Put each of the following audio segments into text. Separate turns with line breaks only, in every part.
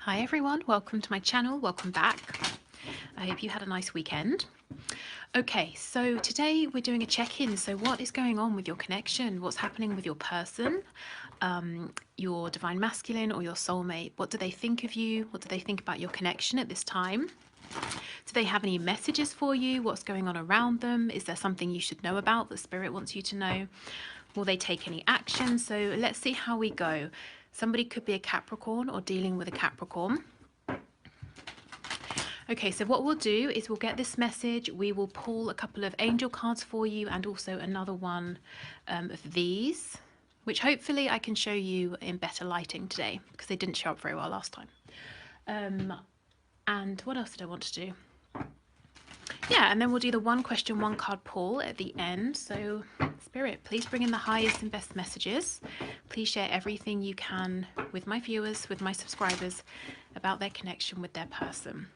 Hi everyone, welcome to my channel, welcome back. I hope you had a nice weekend. Okay, so today we're doing a check-in. So what is going on with your connection? What's happening with your person, your divine masculine or your soulmate? What do they think of you? What do they think about your connection at this time? Do they have any messages for you? What's going on around them? Is there something you should know about that Spirit wants you to know? Will they take any action? So let's see how we go. Somebody could be a Capricorn or dealing with a Capricorn. Okay, so what we'll do is we'll get this message. We will pull a couple of angel cards for you and also another one of these, which hopefully I can show you in better lighting today because they didn't show up very well last time. And what else did I want to do? Yeah, and then we'll do the one question, one card pull at the end. So Spirit, please bring in the highest and best messages. Please share everything you can with my viewers, with my subscribers about their connection with their person.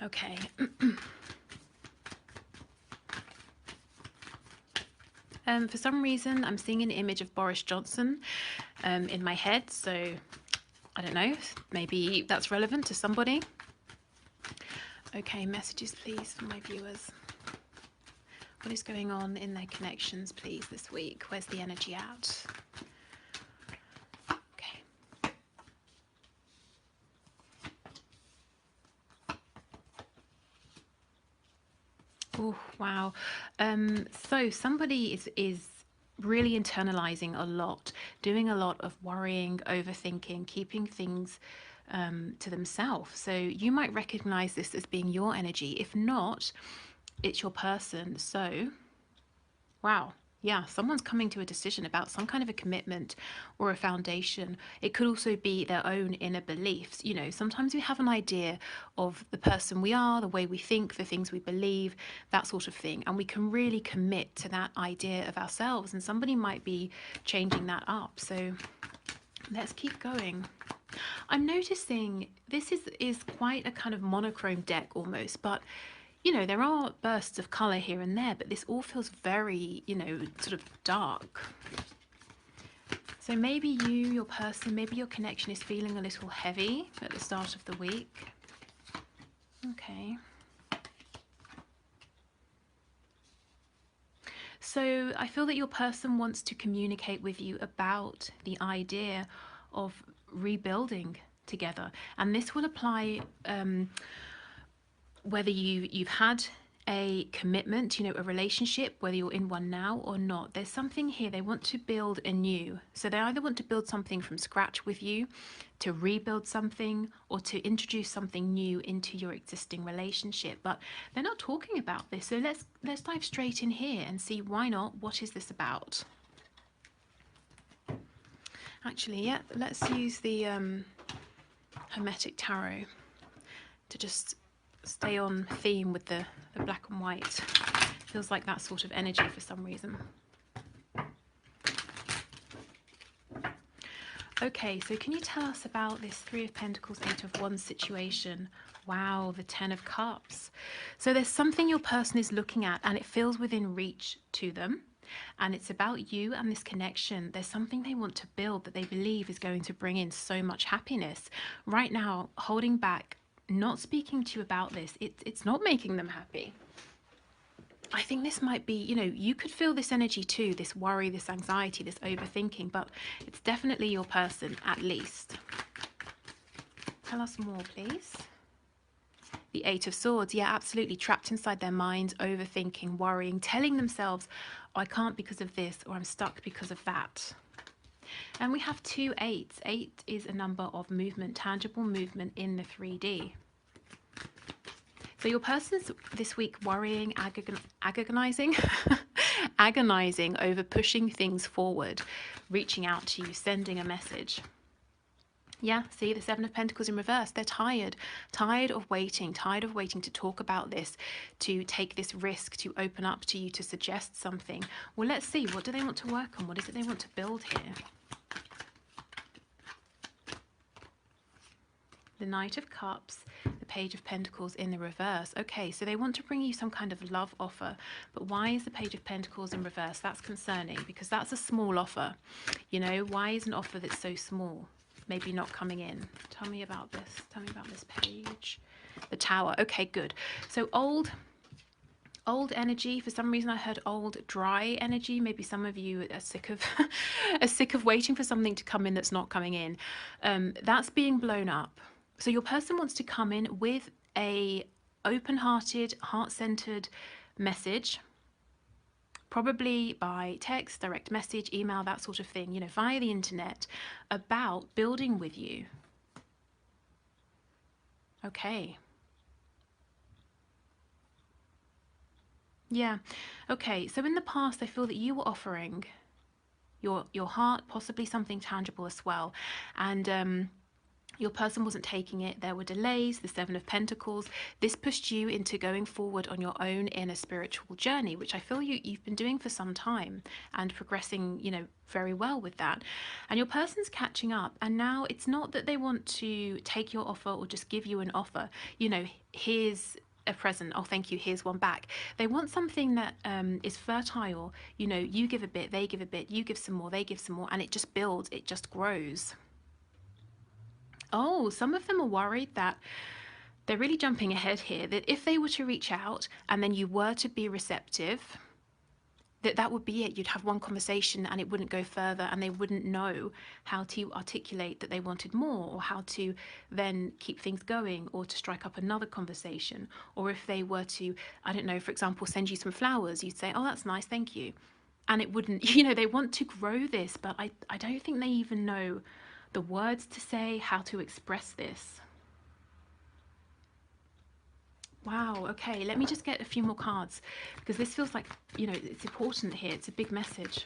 Okay. For some reason, I'm seeing an image of Boris Johnson in my head. So I don't know, maybe that's relevant to somebody. Okay, messages please for my viewers. What is going on in their connections please this week? Where's the energy at? Okay. Oh, wow. So somebody is really internalizing a lot, doing a lot of worrying, overthinking, keeping things to themselves. So you might recognize this as being your energy. If not, it's your person. So, wow. Yeah, someone's coming to a decision about some kind of a commitment or a foundation. It could also be their own inner beliefs. You know, sometimes we have an idea of the person we are, the way we think, the things we believe, that sort of thing. And we can really commit to that idea of ourselves. And somebody might be changing that up. So let's keep going. I'm noticing this is quite a kind of monochrome deck almost, but you know, there are bursts of colour here and there, but this all feels very, you know, sort of dark. So maybe you, your person, maybe your connection is feeling a little heavy at the start of the week. Okay. So I feel that your person wants to communicate with you about the idea of rebuilding together. And this will apply whether you've had a commitment, you know, a relationship, whether you're in one now or not. There's something here they want to build anew. So they either want to build something from scratch with you, to rebuild something, or to introduce something new into your existing relationship. But they're not talking about this. So let's dive straight in here and see why not. What is this about? Actually, yeah, let's use the Hermetic Tarot to just stay on theme with the black and white. Feels like that sort of energy for some reason. Okay, so can you tell us about this Three of Pentacles, Eight of Wands situation? Wow, the Ten of Cups. So there's something your person is looking at and it feels within reach to them. And it's about you and this connection. There's something they want to build that they believe is going to bring in so much happiness. Right now, holding back, not speaking to you about this, it's not making them happy. I think this might be, you know, you could feel this energy too, this worry, this anxiety, this overthinking, but it's definitely your person at least. Tell us more, please. The Eight of Swords, yeah, absolutely. Trapped inside their minds, overthinking, worrying, telling themselves, oh, I can't because of this, or I'm stuck because of that. And we have two eights. 8 is a number of movement, tangible movement in the 3D. So your person's this week worrying, agonizing, agonizing over pushing things forward, reaching out to you, sending a message. Yeah, see the Seven of Pentacles in reverse. They're tired of waiting to talk about this, to take this risk, to open up to you, to suggest something. Well, let's see. What do they want to work on? What is it they want to build here? The Knight of Cups, the Page of Pentacles in the reverse. Okay, so they want to bring you some kind of love offer. But why is the Page of Pentacles in reverse? That's concerning because that's a small offer. You know, why is an offer that's so small maybe not coming in? Tell me about this. Tell me about this page. The Tower. Okay, good. So old energy. For some reason I heard old dry energy. Maybe some of you are sick of are sick of waiting for something to come in that's not coming in. That's being blown up. So your person wants to come in with a open-hearted, heart-centered message, probably by text, direct message, email, that sort of thing, you know, via the internet, about building with you. Okay. Yeah. Okay. So in the past, I feel that you were offering your heart, possibly something tangible as well, and your person wasn't taking it. There were delays, the Seven of Pentacles. This pushed you into going forward on your own inner spiritual journey, which I feel you've been doing for some time and progressing, you know, very well with that. And your person's catching up. And now it's not that they want to take your offer or just give you an offer. You know, here's a present. Oh, thank you. Here's one back. They want something that is fertile. You know, you give a bit, they give a bit, you give some more, they give some more, and it just builds, it just grows. Oh, some of them are worried that they're really jumping ahead here, that if they were to reach out and then you were to be receptive, that would be it. You'd have one conversation and it wouldn't go further, and they wouldn't know how to articulate that they wanted more, or how to then keep things going, or to strike up another conversation. Or if they were to, I don't know, for example, send you some flowers, you'd say, oh, that's nice, thank you. And it wouldn't, you know, they want to grow this, but I don't think they even know the words to say, how to express this. Wow, okay, let me just get a few more cards, because this feels like, you know, it's important here. It's a big message.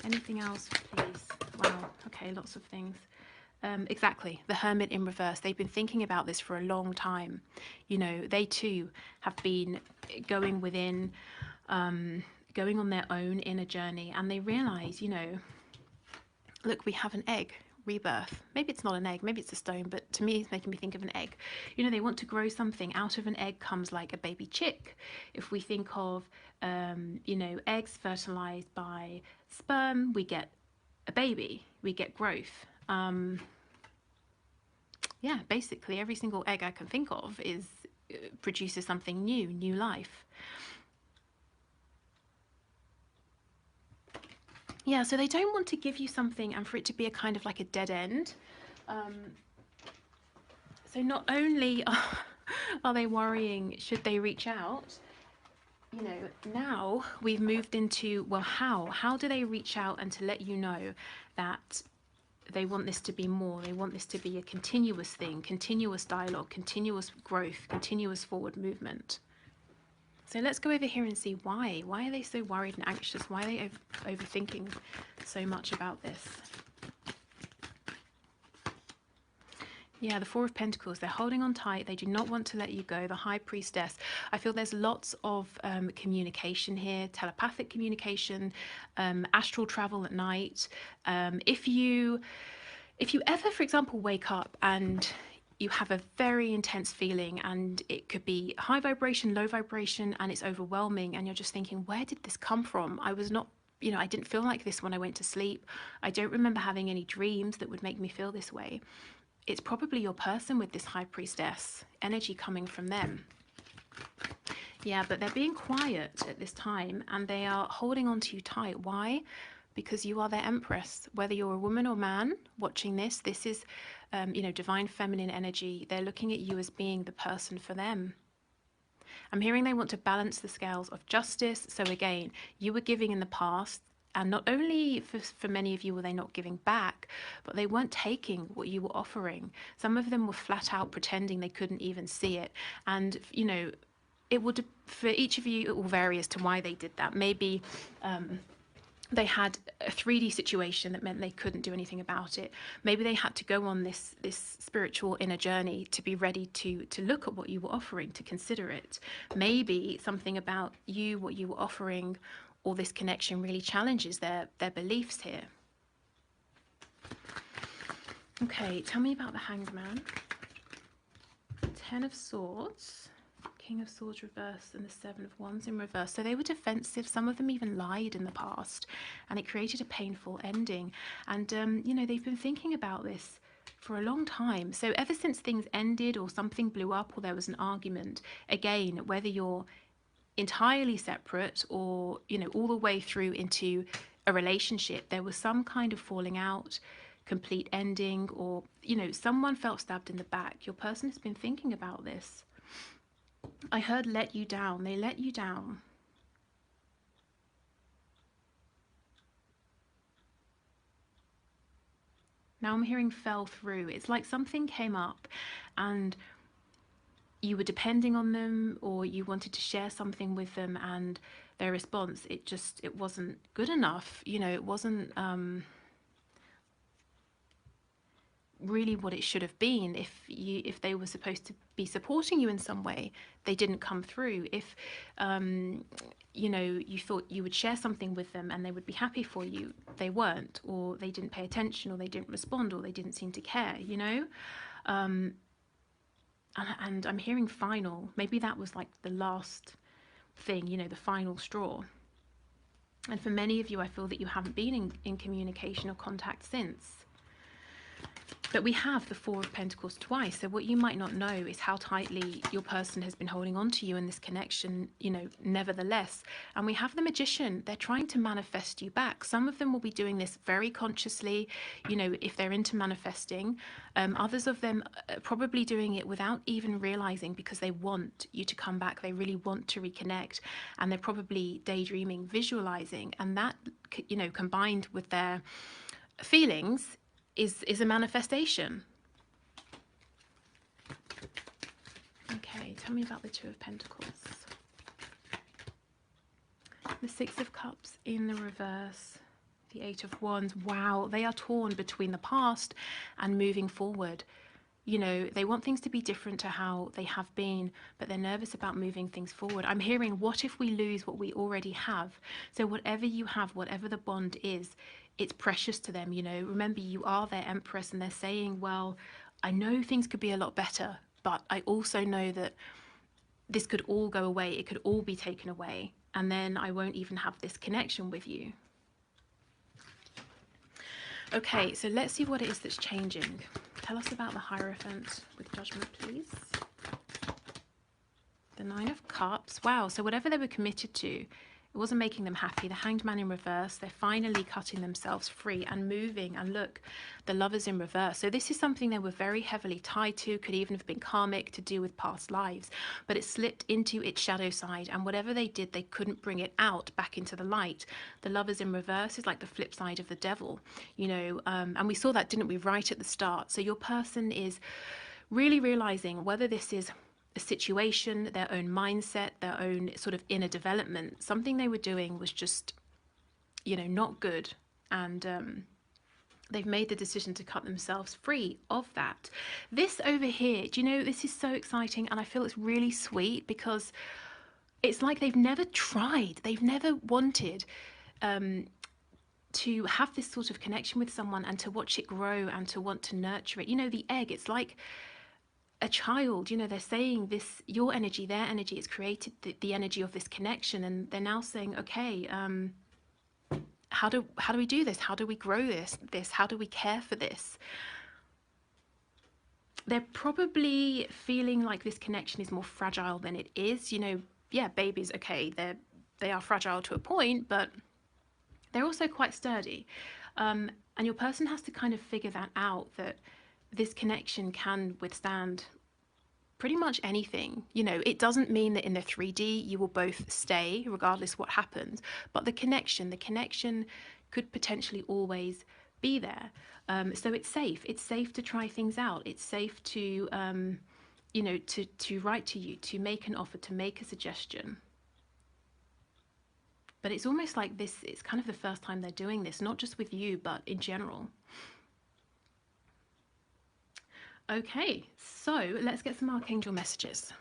Anything else, please? Wow, okay, lots of things. Exactly, the Hermit in reverse. They've been thinking about this for a long time. You know, they too have been going within, going on their own inner journey, and they realize, you know, look, we have an egg, rebirth. Maybe it's not an egg, maybe it's a stone, but to me it's making me think of an egg. You know, they want to grow something. Out of an egg comes like a baby chick. If we think of, you know, eggs fertilized by sperm, we get a baby, we get growth. Yeah, basically every single egg I can think of produces something new life. Yeah, so they don't want to give you something and for it to be a kind of like a dead end. So not only are they worrying, should they reach out, you know, now we've moved into, well, how do they reach out and to let you know that they want this to be more, they want this to be a continuous thing, continuous dialogue, continuous growth, continuous forward movement. So let's go over here and see why. Why are they so worried and anxious? Why are they overthinking so much about this? Yeah, the Four of Pentacles, they're holding on tight. They do not want to let you go. The High Priestess, I feel there's lots of communication here, telepathic communication, astral travel at night. If you ever, for example, wake up and you have a very intense feeling, and it could be high vibration, low vibration, and it's overwhelming, and you're just thinking, where did this come from? I was not, you know, I didn't feel like this when I went to sleep. I don't remember having any dreams that would make me feel this way. It's probably your person with this High Priestess energy coming from them. Yeah, but they're being quiet at this time, and they are holding on to you tight. Why? Because you are their Empress. Whether you're a woman or man watching this, this is, you know, divine feminine energy. They're looking at you as being the person for them. I'm hearing they want to balance the scales of justice. So again, you were giving in the past, and not only for many of you were they not giving back, but they weren't taking what you were offering. Some of them were flat out pretending they couldn't even see it. And, you know, it would, for each of you, it will vary as to why they did that. Maybe they had a 3D situation that meant they couldn't do anything about it. Maybe they had to go on this spiritual inner journey to be ready to look at what you were offering, to consider it. Maybe something about you, what you were offering, or this connection really challenges their beliefs here. Okay, tell me about the Hanged Man. Ten of Swords, King of Swords reversed, and the Seven of Wands in reverse. So they were defensive. Some of them even lied in the past, and it created a painful ending. And, you know, they've been thinking about this for a long time. So ever since things ended or something blew up or there was an argument, again, whether you're entirely separate or, you know, all the way through into a relationship, there was some kind of falling out, complete ending, or, you know, someone felt stabbed in the back. Your person has been thinking about this. I heard let you down. They let you down. Now I'm hearing fell through. It's like something came up and you were depending on them, or you wanted to share something with them, and their response, it wasn't good enough. You know, it wasn't really what it should have been. If they were supposed to be supporting you in some way, they didn't come through. If you know, you thought you would share something with them and they would be happy for you, they weren't, or they didn't pay attention, or they didn't respond, or they didn't seem to care, you know. And I'm hearing final. Maybe that was like the last thing, you know, the final straw. And for many of you, I feel that you haven't been in communication or contact since. But we have the Four of Pentacles twice. So what you might not know is how tightly your person has been holding on to you in this connection, you know, nevertheless. And we have the Magician. They're trying to manifest you back. Some of them will be doing this very consciously, you know, if they're into manifesting. Others of them are probably doing it without even realizing, because they want you to come back. They really want to reconnect. And they're probably daydreaming, visualizing. And that, you know, combined with their feelings, is a manifestation. Okay, tell me about the Two of Pentacles. The Six of Cups in the reverse. The Eight of Wands. Wow, they are torn between the past and moving forward. You know, they want things to be different to how they have been, but they're nervous about moving things forward. I'm hearing, what if we lose what we already have? So whatever you have, whatever the bond is, it's precious to them, you know. Remember, you are their empress, and they're saying, well, I know things could be a lot better, but I also know that this could all go away. It could all be taken away, and then I won't even have this connection with you. Okay, so let's see what it is that's changing. Tell us about the Hierophant with Judgment, please. The Nine of Cups. Wow, so whatever they were committed to, it wasn't making them happy. The Hanged Man in reverse. They're finally cutting themselves free and moving. And look, the Lovers in reverse. So this is something they were very heavily tied to. Could even have been karmic, to do with past lives. But it slipped into its shadow side. And whatever they did, they couldn't bring it out back into the light. The Lovers in reverse is like the flip side of the devil. You know, and we saw that, didn't we, right at the start. So your person is really realizing whether this is a situation, their own mindset, their own sort of inner development. Something they were doing was just, you know, not good. And they've made the decision to cut themselves free of that. This over here, do you know, this is so exciting, and I feel it's really sweet, because it's like they've never tried, they've never wanted to have this sort of connection with someone, and to watch it grow and to want to nurture it. You know, the egg, it's like a child, you know, they're saying this, your energy, their energy, it's created the energy of this connection, and they're now saying, okay, how do we do this? How do we grow this? How do we care for this? They're probably feeling like this connection is more fragile than it is. You know, yeah, babies, okay, they are fragile to a point, but they're also quite sturdy. And your person has to kind of figure that out, that this connection can withstand pretty much anything. You know, it doesn't mean that in the 3D you will both stay regardless what happens, but the connection could potentially always be there. So it's safe to try things out. It's safe to you know, to write to you, to make an offer, to make a suggestion. But it's almost like this, it's kind of the first time they're doing this, not just with you, but in general. Okay, so let's get some Archangel messages.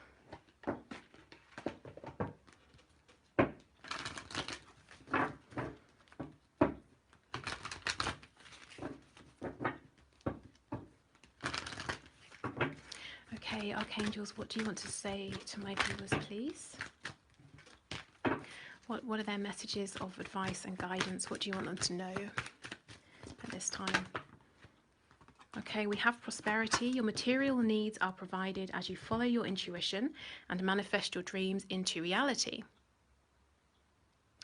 Okay, Archangels, what do you want to say to my viewers, please? What are their messages of advice and guidance? What do you want them to know at this time? Okay, we have prosperity. Your material needs are provided as you follow your intuition and manifest your dreams into reality.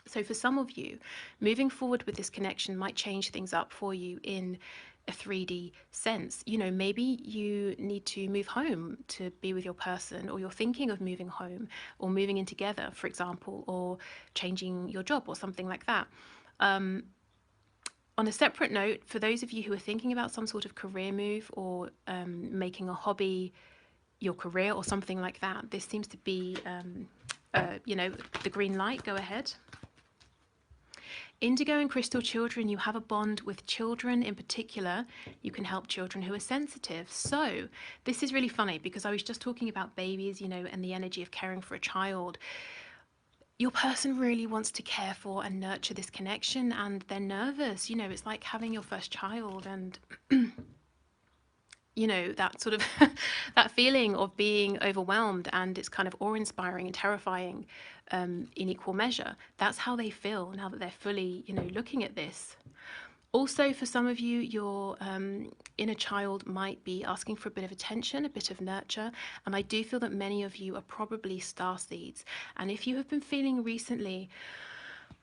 So for some of you, moving forward with this connection might change things up for you in a 3D sense. You know, maybe you need to move home to be with your person, or you're thinking of moving home or moving in together, for example, or changing your job or something like that. On a separate note, for those of you who are thinking about some sort of career move or making a hobby your career or something like that, this seems to be, you know, the green light. Go ahead. Indigo and crystal children, you have a bond with children in particular. You can help children who are sensitive. So this is really funny because I was just talking about babies, you know, and the energy of caring for a child. Your person really wants to care for and nurture this connection, and they're nervous. You know, it's like having your first child, and you know, that sort of that feeling of being overwhelmed, and it's kind of awe-inspiring and terrifying in equal measure. That's how they feel now that they're fully, you know, looking at this. Also, for some of you, your inner child might be asking for a bit of attention, a bit of nurture, and I do feel that many of you are probably starseeds. And if you have been feeling recently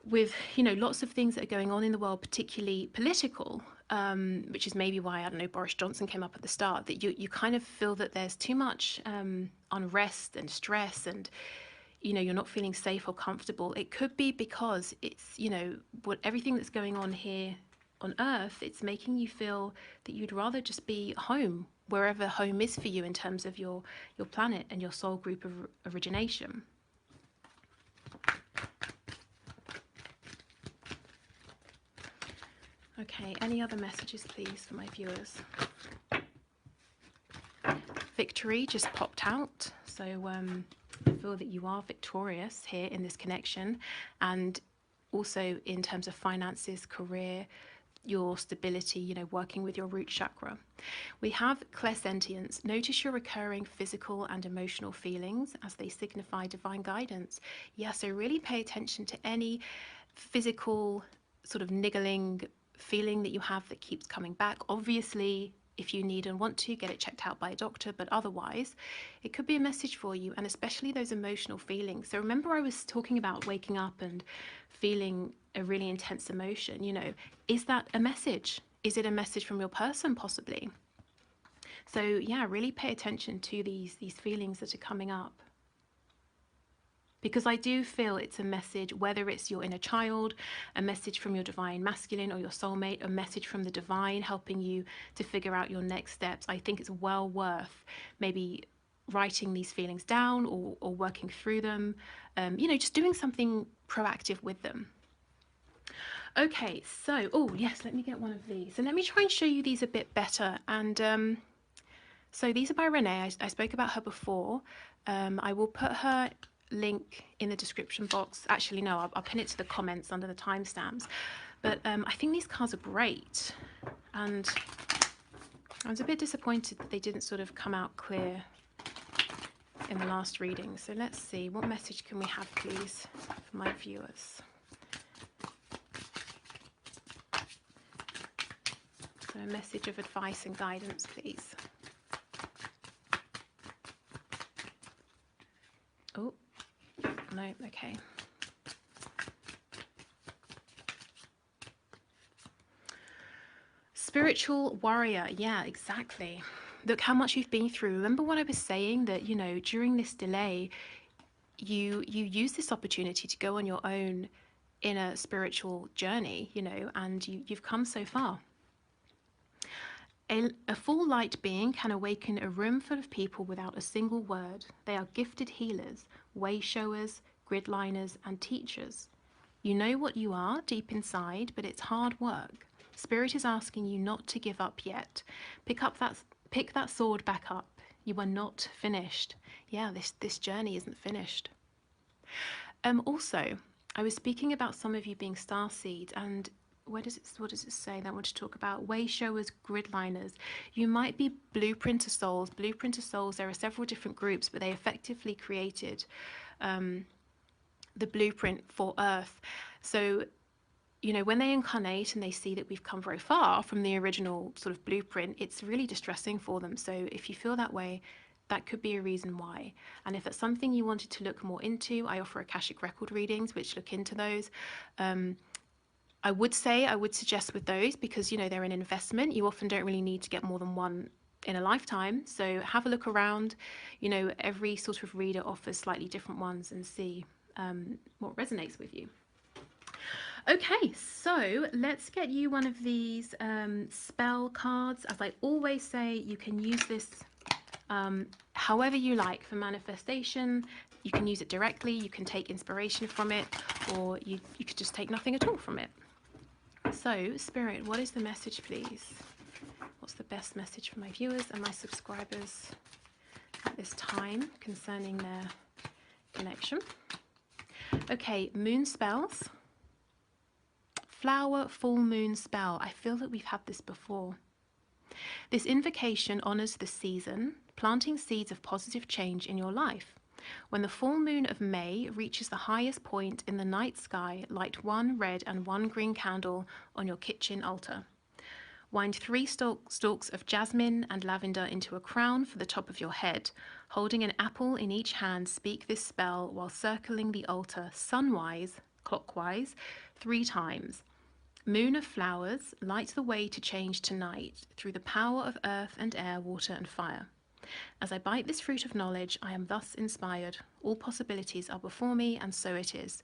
with, you know, lots of things that are going on in the world, particularly political, which is maybe why, I don't know, Boris Johnson came up at the start, that you kind of feel that there's too much unrest and stress, and you know, you're not feeling safe or comfortable. It could be because it's, you know, what everything that's going on here on Earth, it's making you feel that you'd rather just be home, wherever home is for you in terms of your planet and your soul group of origination. Okay, any other messages, please, for my viewers? Victory just popped out, so I feel that you are victorious here in this connection, and also in terms of finances, career, your stability, you know, working with your root chakra. We have clairsentience. Notice your recurring physical and emotional feelings as they signify divine guidance. Yeah, so really pay attention to any physical sort of niggling feeling that you have that keeps coming back. Obviously, if you need and want to, get it checked out by a doctor, but otherwise it could be a message for you, and especially those emotional feelings. So remember, I was talking about waking up and feeling a really intense emotion. You know, is that a message? Is it a message from your person, possibly? So yeah, really pay attention to these feelings that are coming up, because I do feel it's a message, whether it's your inner child, a message from your divine masculine or your soulmate, a message from the divine helping you to figure out your next steps. I think it's well worth maybe writing these feelings down, or working through them, you know, just doing something proactive with them. Okay, so, oh yes, let me get one of these. So let me try and show you these a bit better. And so these are by Renee. I spoke about her before. I will put her link in the description box. Actually, no, I'll pin it to the comments under the timestamps. But I think these cards are great. And I was a bit disappointed that they didn't sort of come out clear in the last reading. So let's see, what message can we have, please, for my viewers? So a message of advice and guidance, please. Oh, no, okay. Spiritual warrior, yeah, exactly. Look how much you've been through. Remember what I was saying, that, you know, during this delay, you use this opportunity to go on your own inner spiritual journey, you know, and you've come so far. A full light being can awaken a room full of people without a single word. They are gifted healers, way showers, grid liners, and teachers. You know what you are deep inside, but it's hard work. Spirit is asking you not to give up yet. Pick that sword back up. You are not finished. Yeah, this journey isn't finished. Also, I was speaking about some of you being starseeds, and what does it say that I want to talk about? Way showers, grid liners. You might be blueprinter souls. Blueprinter souls, there are several different groups, but they effectively created the blueprint for Earth. So, you know, when they incarnate and they see that we've come very far from the original sort of blueprint, it's really distressing for them. So if you feel that way, that could be a reason why. And if it's something you wanted to look more into, I offer Akashic record readings, which look into those. I would suggest with those, because, you know, they're an investment. You often don't really need to get more than one in a lifetime. So have a look around. You know, every sort of reader offers slightly different ones, and see what resonates with you. Okay, so let's get you one of these spell cards. As I always say, you can use this however you like for manifestation. You can use it directly, you can take inspiration from it, or you could just take nothing at all from it. So, Spirit, what is the message, please? What's the best message for my viewers and my subscribers at this time concerning their connection? Okay, moon spells. Flower full moon spell. I feel that we've had this before. This invocation honors the season, planting seeds of positive change in your life. When the full moon of May reaches the highest point in the night sky, light one red and one green candle on your kitchen altar. Wind 3 stalks of jasmine and lavender into a crown for the top of your head. Holding an apple in each hand, speak this spell while circling the altar sunwise, clockwise, 3 times. Moon of flowers, light the way to change tonight through the power of earth and air, water and fire. As I bite this fruit of knowledge, I am thus inspired. All possibilities are before me, and so it is.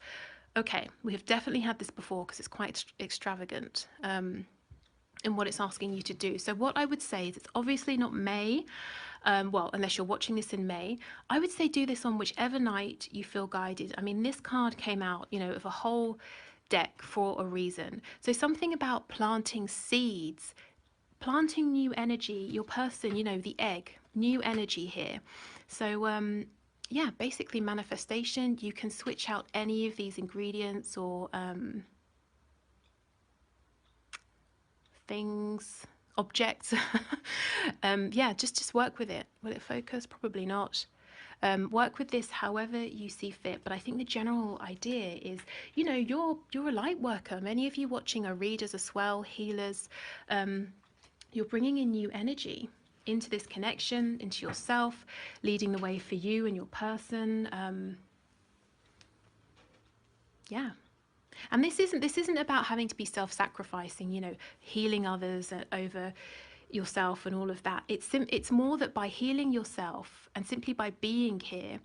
Okay, we have definitely had this before, because it's quite extravagant in what it's asking you to do. So what I would say is, it's obviously not May, well, unless you're watching this in May. I would say do this on whichever night you feel guided. I mean, this card came out, you know, of a whole deck for a reason. So something about planting seeds, planting new energy, your person, you know, the egg, new energy here. So yeah, basically manifestation. You can switch out any of these ingredients or things, objects. Yeah, just work with it. Will it focus? Probably not. Work with this however you see fit, but I think the general idea is, you know, you're a light worker. Many of you watching are readers as well, healers. You're bringing in new energy into this connection, into yourself, leading the way for you and your person. Yeah. And this isn't about having to be self-sacrificing, you know, healing others over yourself and all of that. It's more that by healing yourself and simply by being here,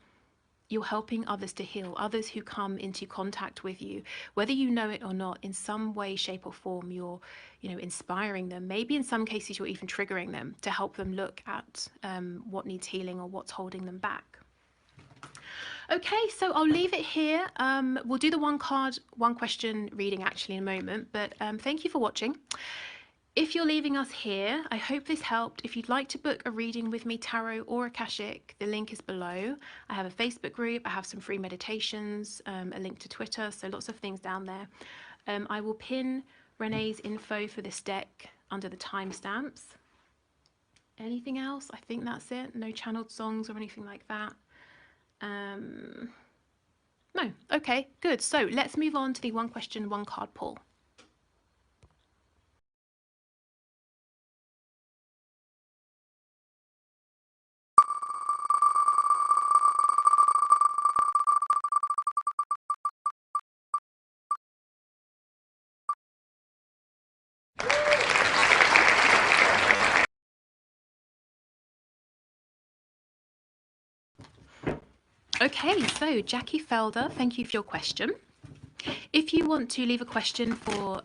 you're helping others to heal, others who come into contact with you, whether you know it or not. In some way, shape or form, you're, you know, inspiring them. Maybe in some cases you're even triggering them to help them look at what needs healing or what's holding them back. Okay, so I'll leave it here. We'll do the one question reading actually in a moment, but thank you for watching. If you're leaving us here, I hope this helped. If you'd like to book a reading with me, tarot or Akashic, the link is below. I have a Facebook group, I have some free meditations, a link to Twitter, so lots of things down there. I will pin Renee's info for this deck under the timestamps. Anything else? I think that's it. No channeled songs or anything like that. No. Okay, good. So let's move on to the one question, one card pull. Okay, so Jackie Felder, thank you for your question. If you want to leave a question for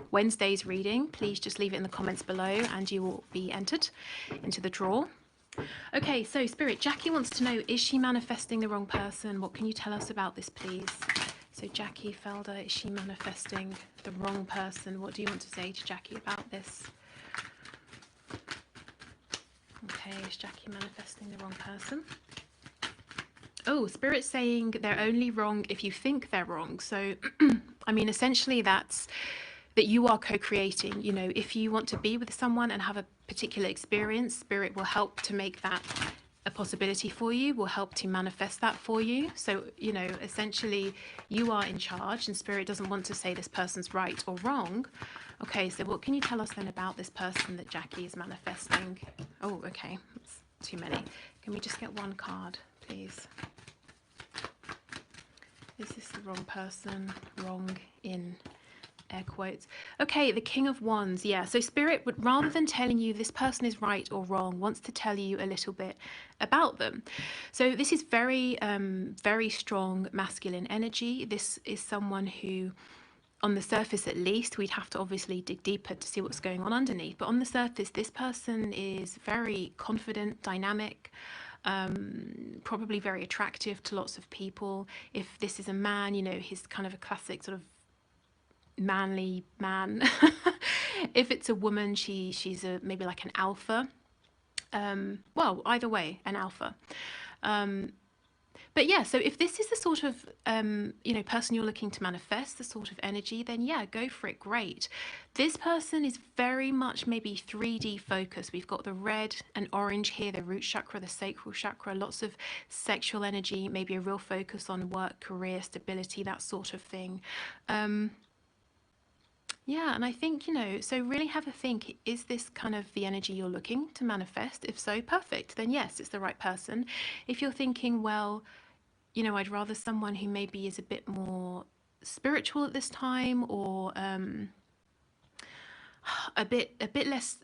Wednesday's reading, please just leave it in the comments below and you will be entered into the draw. Okay, so Spirit, Jackie wants to know, is she manifesting the wrong person? What can you tell us about this, please? So Jackie Felder, is she manifesting the wrong person? What do you want to say to Jackie about this? Okay, is Jackie manifesting the wrong person? Oh, Spirit's saying they're only wrong if you think they're wrong. So, I mean, essentially that's that you are co-creating. You know, if you want to be with someone and have a particular experience, spirit will help to make that a possibility for you, will help to manifest that for you. So, you know, essentially you are in charge, and spirit doesn't want to say this person's right or wrong. Okay, so what can you tell us then about this person that Jackie is manifesting? Oh, okay, that's too many. Can we just get one card, please? Is this the wrong person? Wrong in air quotes. Okay, the King of Wands. Yeah, so spirit would, rather than telling you this person is right or wrong, wants to tell you a little bit about them. So this is very very strong masculine energy. This is someone who, on the surface at least, we'd have to obviously dig deeper to see what's going on underneath, but on the surface this person is very confident, dynamic, probably very attractive to lots of people. If this is a man, you know, he's kind of a classic sort of manly man. If it's a woman, she's a maybe like an alpha. Well, either way, an alpha. But yeah, so if this is the sort of you know, person you're looking to manifest, the sort of energy, then yeah, go for it. Great. This person is very much maybe 3D focused. We've got the red and orange here, the root chakra, the sacral chakra, lots of sexual energy, maybe a real focus on work, career, stability, that sort of thing. Yeah, and I think, you know, so really have a think, is this kind of the energy you're looking to manifest? If so, perfect. Then yes, it's the right person. If you're thinking, well, you know, I'd rather someone who maybe is a bit more spiritual at this time, or a bit less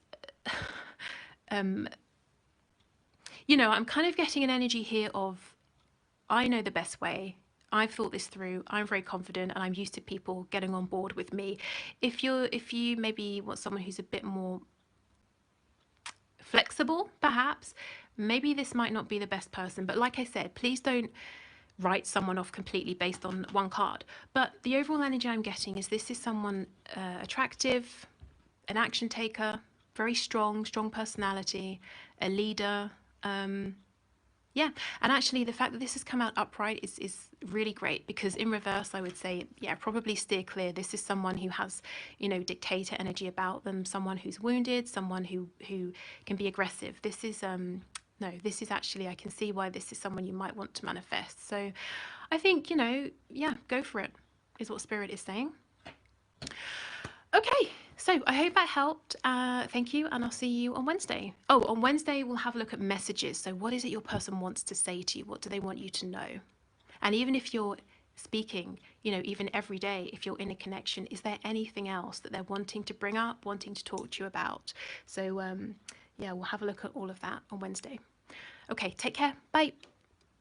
you know, I'm kind of getting an energy here of, I know the best way. I've thought this through. I'm very confident, and I'm used to people getting on board with me. If you maybe want someone who's a bit more flexible, perhaps, maybe this might not be the best person. But like I said, please don't write someone off completely based on one card. But the overall energy I'm getting is this is someone attractive, an action taker, very strong personality, a leader. Yeah, and actually the fact that this has come out upright is really great, because in reverse I would say, yeah, probably steer clear. This is someone who has, you know, dictator energy about them, someone who's wounded, someone who can be aggressive. This is no, this is actually, I can see why this is someone you might want to manifest. So I think, you know, yeah, go for it, is what spirit is saying. Okay, so I hope that helped. Thank you, and I'll see you on Wednesday. Oh, on Wednesday we'll have a look at messages. So what is it your person wants to say to you? What do they want you to know? And even if you're speaking, you know, even every day, if you're in a connection, is there anything else that they're wanting to bring up, wanting to talk to you about? So yeah, we'll have a look at all of that on Wednesday. Okay, take care. Bye.